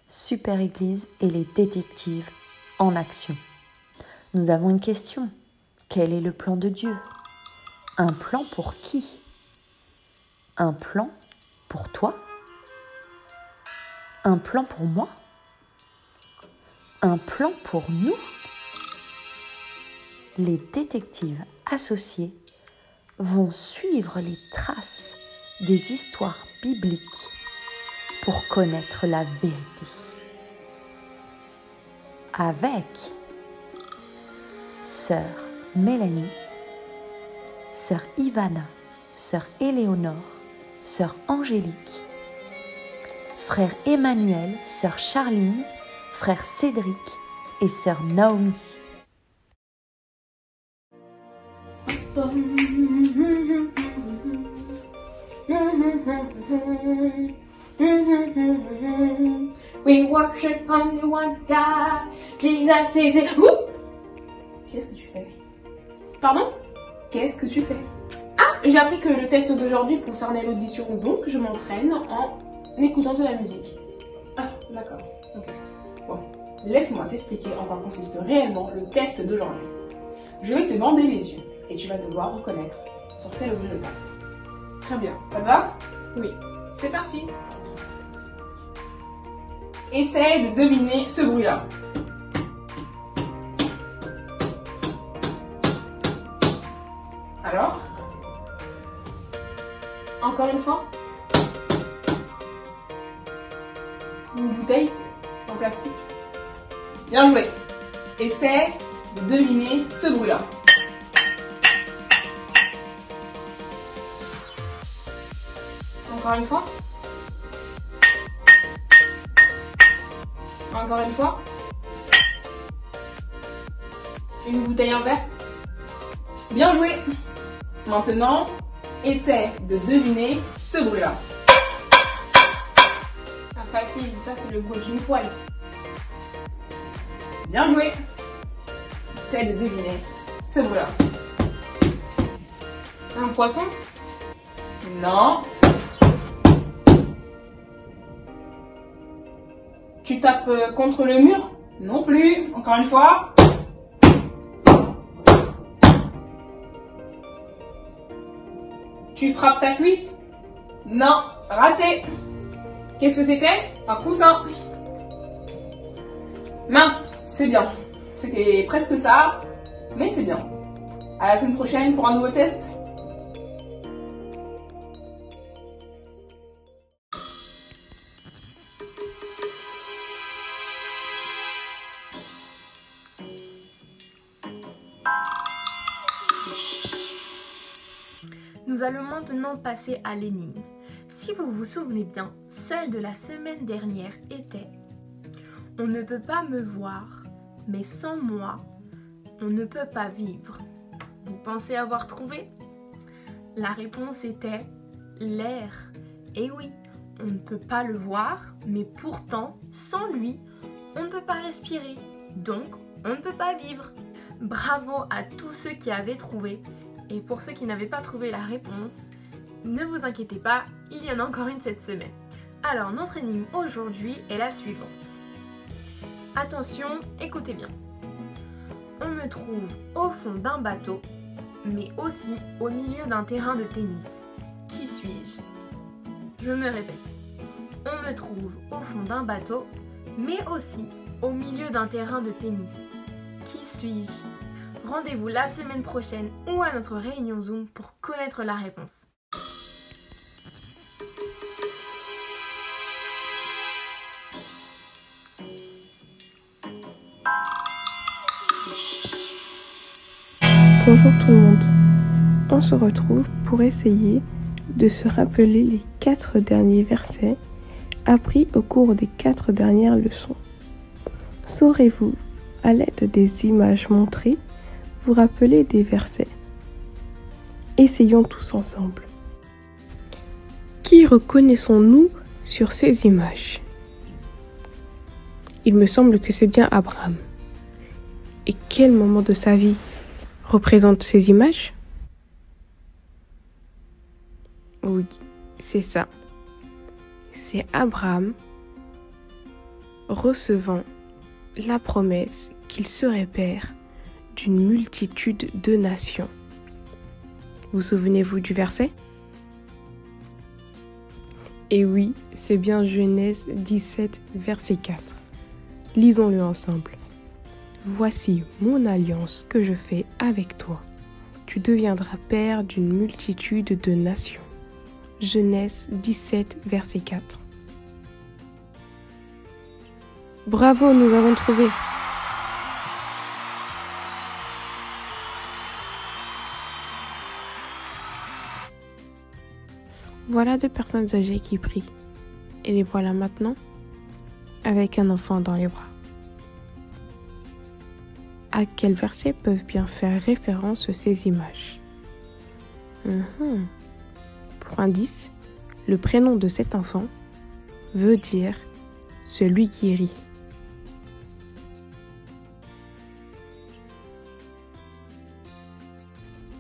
Super Église et les détectives en action. Nous avons une question. Quel est le plan de Dieu? Un plan pour qui? Un plan pour toi? Un plan pour moi? Un plan pour nous? Les détectives associés vont suivre les traces des histoires bibliques pour connaître la vérité. Avec sœur Mélanie, sœur Ivana, sœur Éléonore, sœur Angélique, frère Emmanuel, sœur Charline, frère Cédric et sœur Naomi. We worship only one God, Jesus is it. Qu'est-ce que tu fais? Pardon? Qu'est-ce que tu fais? Ah, j'ai appris que le test d'aujourd'hui concernait l'audition, donc je m'entraîne en écoutant de la musique. Ah, d'accord. Ok. Bon, laisse-moi t'expliquer en quoi consiste réellement le test d'aujourd'hui. Je vais te bander les yeux et tu vas devoir reconnaître sur quel objet je parle. Très bien, ça te va? Oui. C'est parti. Essaye de deviner ce bruit-là. Alors? Encore une fois? Une bouteille en plastique? Bien joué. Essaye de deviner ce bruit-là. Encore une fois? Encore une fois? Une bouteille en verre? Bien joué! Maintenant, essaie de deviner ce bruit-là. Ah, facile, ça c'est le bruit d'une poêle. Bien joué! Essaie de deviner ce bruit-là. Un poisson? Non. Tu tapes contre le mur? Non plus. Encore une fois. Tu frappes ta cuisse? Non. Raté. Qu'est-ce que c'était? Un coussin. Mince, c'est bien. C'était presque ça, mais c'est bien. À la semaine prochaine pour un nouveau test. Nous allons maintenant passer à l'énigme. Si vous vous souvenez bien, celle de la semaine dernière était « On ne peut pas me voir, mais sans moi, on ne peut pas vivre. » Vous pensez avoir trouvé? La réponse était l'air. Et oui, on ne peut pas le voir, mais pourtant, sans lui, on ne peut pas respirer. Donc, on ne peut pas vivre. Bravo à tous ceux qui avaient trouvé. Et pour ceux qui n'avaient pas trouvé la réponse, ne vous inquiétez pas, il y en a encore une cette semaine. Alors, notre énigme aujourd'hui est la suivante. Attention, écoutez bien. On me trouve au fond d'un bateau, mais aussi au milieu d'un terrain de tennis. Qui suis-je? Je me répète. On me trouve au fond d'un bateau, mais aussi au milieu d'un terrain de tennis. Qui suis-je? Rendez-vous la semaine prochaine ou à notre réunion Zoom pour connaître la réponse. Bonjour tout le monde, on se retrouve pour essayer de se rappeler les 4 derniers versets appris au cours des 4 dernières leçons. Saurez-vous, à l'aide des images montrées, vous rappeler des versets? Essayons tous ensemble. Qui reconnaissons-nous sur ces images? Il me semble que c'est bien Abraham. Et quel moment de sa vie représente ces images? Oui, c'est ça. C'est Abraham recevant la promesse qu'il serait père d'une multitude de nations. Vous souvenez-vous du verset? Et oui, c'est bien Genèse 17, verset 4. Lisons-le ensemble. Voici mon alliance que je fais avec toi. Tu deviendras père d'une multitude de nations. Genèse 17, verset 4. Bravo, nous avons trouvé. Voilà deux personnes âgées qui prient. Et les voilà maintenant avec un enfant dans les bras. À quels versets peuvent bien faire référence ces images? Pour indice, le prénom de cet enfant veut dire celui qui rit.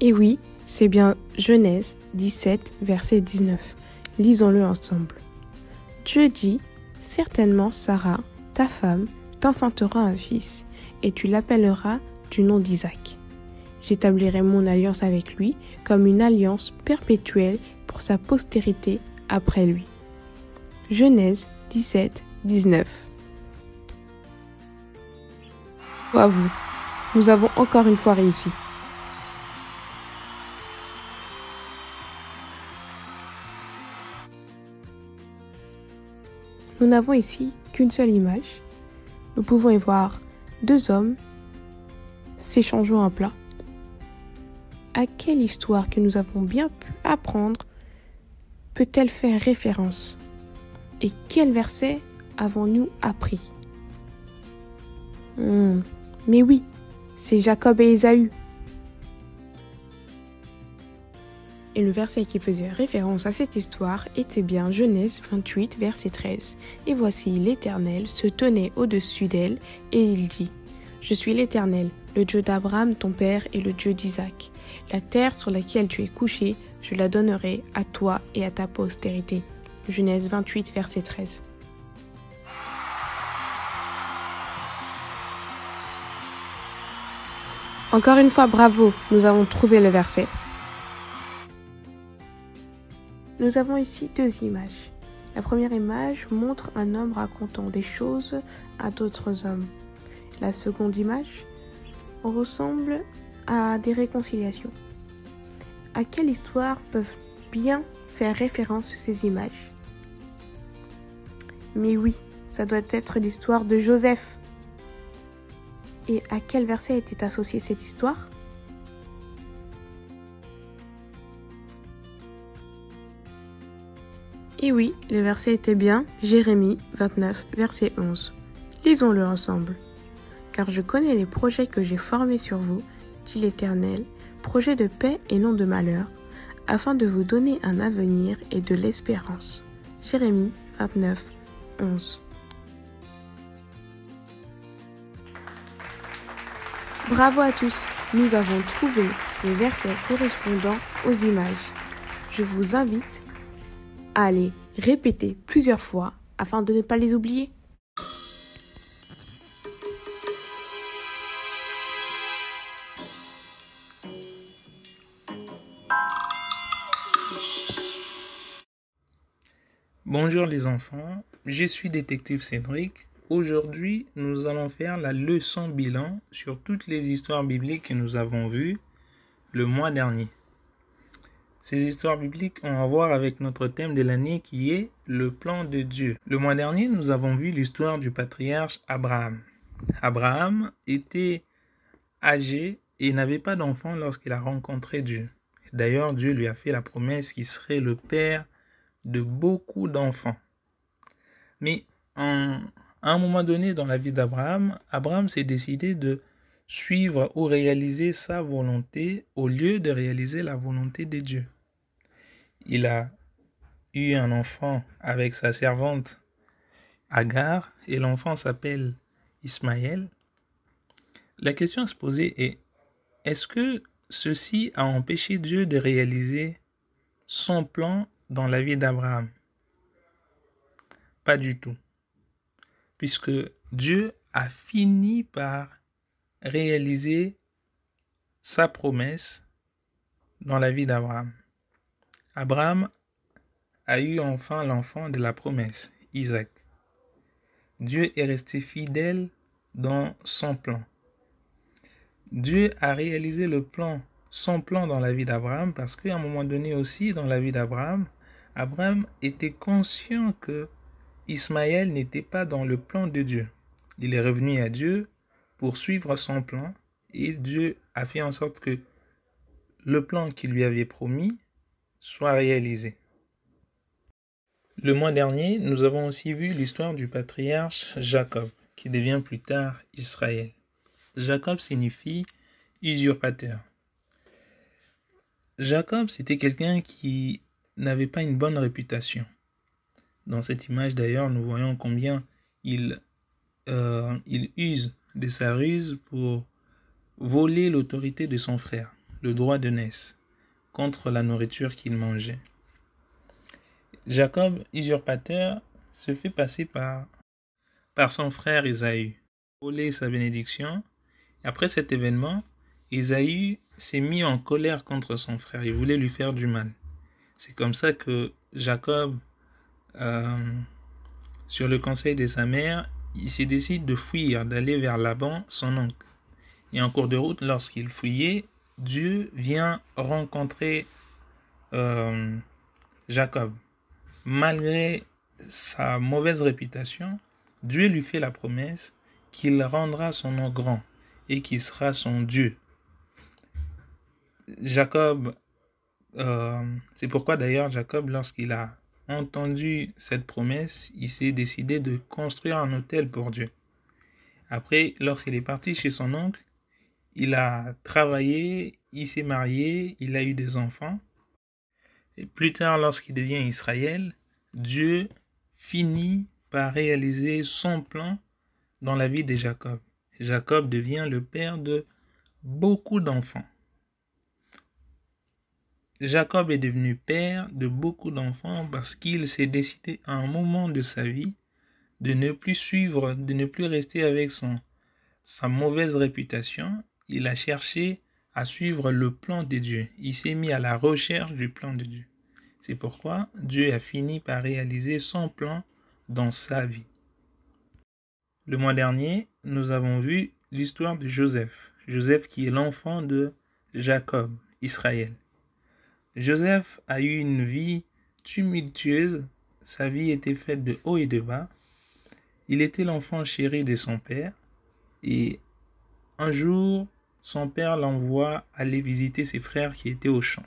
Et oui, c'est bien Genèse 17, verset 19. Lisons-le ensemble. Dieu dit, certainement Sarah, ta femme, t'enfantera un fils, et tu l'appelleras du nom d'Isaac. J'établirai mon alliance avec lui comme une alliance perpétuelle pour sa postérité après lui. Genèse 17, 19. Bravo, nous avons encore une fois réussi. Nous n'avons ici qu'une seule image. Nous pouvons y voir deux hommes s'échangeant un plat. À quelle histoire que nous avons bien pu apprendre peut-elle faire référence? Et quel verset avons-nous appris? Mais oui, c'est Jacob et Ésaü. Et le verset qui faisait référence à cette histoire était bien Genèse 28, verset 13. Et voici l'Éternel se tenait au-dessus d'elle, et il dit, « Je suis l'Éternel, le Dieu d'Abraham ton père et le Dieu d'Isaac. La terre sur laquelle tu es couché, je la donnerai à toi et à ta postérité. » Genèse 28, verset 13. Encore une fois, bravo, nous avons trouvé le verset. Nous avons ici deux images. La première image montre un homme racontant des choses à d'autres hommes. La seconde image ressemble à des réconciliations. À quelle histoire peuvent bien faire référence ces images? Mais oui, ça doit être l'histoire de Joseph. Et à quel verset était associée cette histoire? Et oui, le verset était bien Jérémie 29, verset 11. Lisons-le ensemble. Car je connais les projets que j'ai formés sur vous, dit l'Éternel, projets de paix et non de malheur, afin de vous donner un avenir et de l'espérance. Jérémie 29, 11. Bravo à tous, nous avons trouvé les versets correspondant aux images. Je vous invite à les répéter plusieurs fois afin de ne pas les oublier. Bonjour les enfants, je suis détective Cédric. Aujourd'hui, nous allons faire la leçon bilan sur toutes les histoires bibliques que nous avons vues le mois dernier. Ces histoires bibliques ont à voir avec notre thème de l'année qui est le plan de Dieu. Le mois dernier, nous avons vu l'histoire du patriarche Abraham. Abraham était âgé et n'avait pas d'enfant lorsqu'il a rencontré Dieu. D'ailleurs, Dieu lui a fait la promesse qu'il serait le père de beaucoup d'enfants. Mais à un moment donné dans la vie d'Abraham, Abraham s'est décidé de suivre ou réaliser sa volonté au lieu de réaliser la volonté de Dieu. Il a eu un enfant avec sa servante Agar et l'enfant s'appelle Ismaël. La question à se poser est, est-ce que ceci a empêché Dieu de réaliser son plan dans la vie d'Abraham? Pas du tout. puisque Dieu a fini par réaliser sa promesse dans la vie d'Abraham. Abraham a eu enfin l'enfant de la promesse, Isaac. Dieu est resté fidèle dans son plan. Dieu a réalisé son plan dans la vie d'Abraham parce qu'à un moment donné aussi dans la vie d'Abraham, Abraham était conscient que Ismaël n'était pas dans le plan de Dieu. Il est revenu à Dieu pour suivre son plan et Dieu a fait en sorte que le plan qu'il lui avait promis soit réalisé. Le mois dernier, nous avons aussi vu l'histoire du patriarche Jacob, qui devient plus tard Israël. Jacob signifie usurpateur. Jacob, c'était quelqu'un qui n'avait pas une bonne réputation. Dans cette image d'ailleurs, nous voyons combien il use de sa ruse pour voler l'autorité de son frère, le droit de naissance, contre la nourriture qu'il mangeait. Jacob, usurpateur, se fait passer par son frère Ésaü, voler sa bénédiction. Après cet événement, Ésaü s'est mis en colère contre son frère. Il voulait lui faire du mal. C'est comme ça que Jacob, sur le conseil de sa mère, il se décide de fuir, d'aller vers Laban, son oncle. Et en cours de route, lorsqu'il fuyait, Dieu vient rencontrer Jacob. Malgré sa mauvaise réputation, Dieu lui fait la promesse qu'il rendra son nom grand et qu'il sera son Dieu. Jacob, c'est pourquoi d'ailleurs Jacob, lorsqu'il a entendu cette promesse, il s'est décidé de construire un autel pour Dieu. Après, lorsqu'il est parti chez son oncle, il a travaillé, il s'est marié, il a eu des enfants. Et plus tard, lorsqu'il devient Israël, Dieu finit par réaliser son plan dans la vie de Jacob. Jacob devient le père de beaucoup d'enfants. Jacob est devenu père de beaucoup d'enfants parce qu'il s'est décidé à un moment de sa vie de ne plus suivre, de ne plus rester avec sa mauvaise réputation. Il a cherché à suivre le plan de Dieu. Il s'est mis à la recherche du plan de Dieu. C'est pourquoi Dieu a fini par réaliser son plan dans sa vie. Le mois dernier, nous avons vu l'histoire de Joseph. Joseph qui est l'enfant de Jacob, Israël. Joseph a eu une vie tumultueuse. Sa vie était faite de haut et de bas. Il était l'enfant chéri de son père. Et un jour, son père l'envoie aller visiter ses frères qui étaient au champ.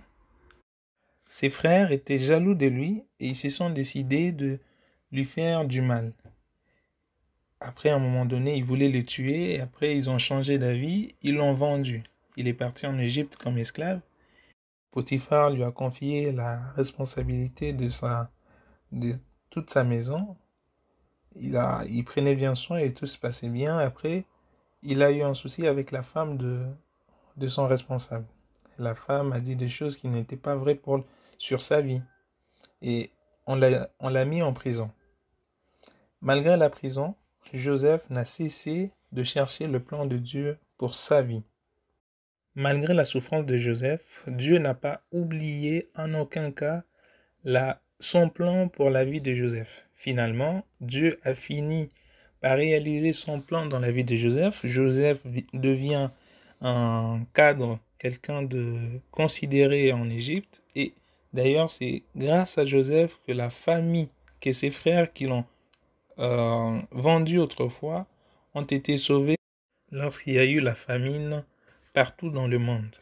Ses frères étaient jaloux de lui et ils se sont décidés de lui faire du mal. Après, à un moment donné, ils voulaient le tuer et après, ils ont changé d'avis, ils l'ont vendu. Il est parti en Égypte comme esclave. Potiphar lui a confié la responsabilité de toute sa maison. Il prenait bien soin et tout se passait bien. Après, il a eu un souci avec la femme de son responsable. La femme a dit des choses qui n'étaient pas vraies sur sa vie. Et on l'a mis en prison. Malgré la prison, Joseph n'a cessé de chercher le plan de Dieu pour sa vie. Malgré la souffrance de Joseph, Dieu n'a pas oublié en aucun cas son plan pour la vie de Joseph. Finalement, Dieu a fini par réaliser son plan dans la vie de Joseph. Joseph devient un cadre, quelqu'un de considéré en Égypte. Et d'ailleurs, c'est grâce à Joseph que la famille, que ses frères qui l'ont vendu autrefois, ont été sauvés lorsqu'il y a eu la famine partout dans le monde.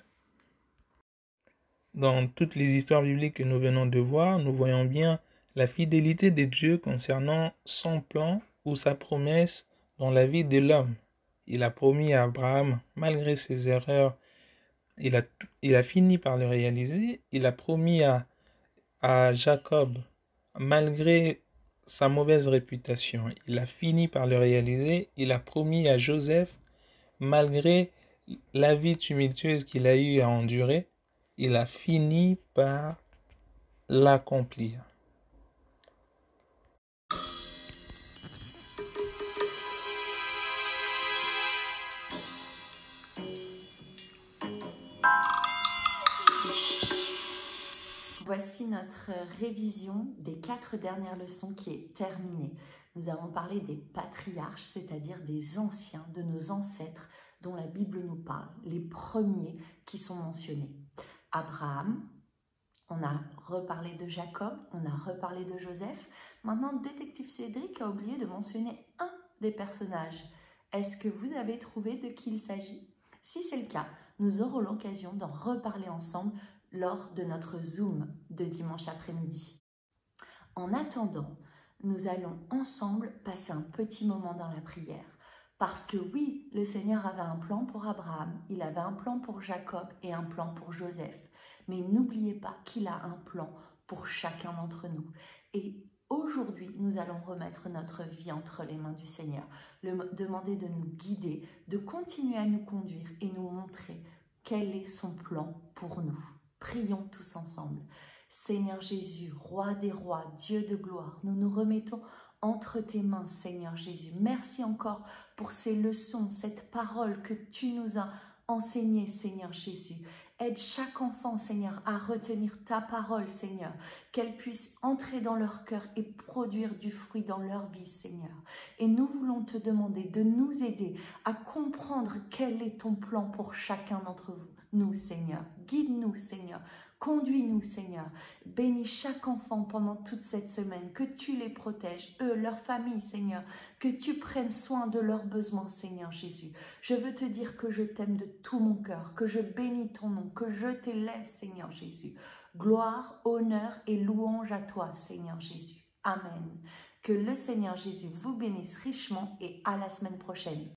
Dans toutes les histoires bibliques que nous venons de voir, nous voyons bien la fidélité de Dieu concernant son plan ou sa promesse dans la vie de l'homme. Il a promis à Abraham, malgré ses erreurs, il a fini par le réaliser. Il a promis à Jacob, malgré sa mauvaise réputation, il a fini par le réaliser. Il a promis à Joseph, malgré la vie tumultueuse qu'il a eu à endurer, il a fini par l'accomplir. Voici notre révision des 4 dernières leçons qui est terminée. Nous avons parlé des patriarches, c'est-à-dire des anciens, de nos ancêtres dont la Bible nous parle, les premiers qui sont mentionnés. Abraham, on a reparlé de Jacob, on a reparlé de Joseph. Maintenant, détective Cédric a oublié de mentionner un des personnages. Est-ce que vous avez trouvé de qui il s'agit? Si c'est le cas, nous aurons l'occasion d'en reparler ensemble lors de notre Zoom de dimanche après-midi. En attendant, nous allons ensemble passer un petit moment dans la prière. Parce que oui, le Seigneur avait un plan pour Abraham, il avait un plan pour Jacob et un plan pour Joseph. Mais n'oubliez pas qu'il a un plan pour chacun d'entre nous. Et aujourd'hui, nous allons remettre notre vie entre les mains du Seigneur, lui demander de nous guider, de continuer à nous conduire et nous montrer quel est son plan pour nous. Prions tous ensemble. Seigneur Jésus, Roi des rois, Dieu de gloire, nous nous remettons entre tes mains, Seigneur Jésus. Merci encore pour ces leçons, cette parole que tu nous as enseignée, Seigneur Jésus. Aide chaque enfant, Seigneur, à retenir ta parole, Seigneur, qu'elle puisse entrer dans leur cœur et produire du fruit dans leur vie, Seigneur. Et nous voulons te demander de nous aider à comprendre quel est ton plan pour chacun d'entre nous, Seigneur. Guide-nous, Seigneur. Conduis-nous, Seigneur. Bénis chaque enfant pendant toute cette semaine. Que tu les protèges, eux, leur famille, Seigneur. Que tu prennes soin de leurs besoins, Seigneur Jésus. Je veux te dire que je t'aime de tout mon cœur, que je bénis ton nom, que je t'élève, Seigneur Jésus. Gloire, honneur et louange à toi, Seigneur Jésus. Amen. Que le Seigneur Jésus vous bénisse richement et à la semaine prochaine.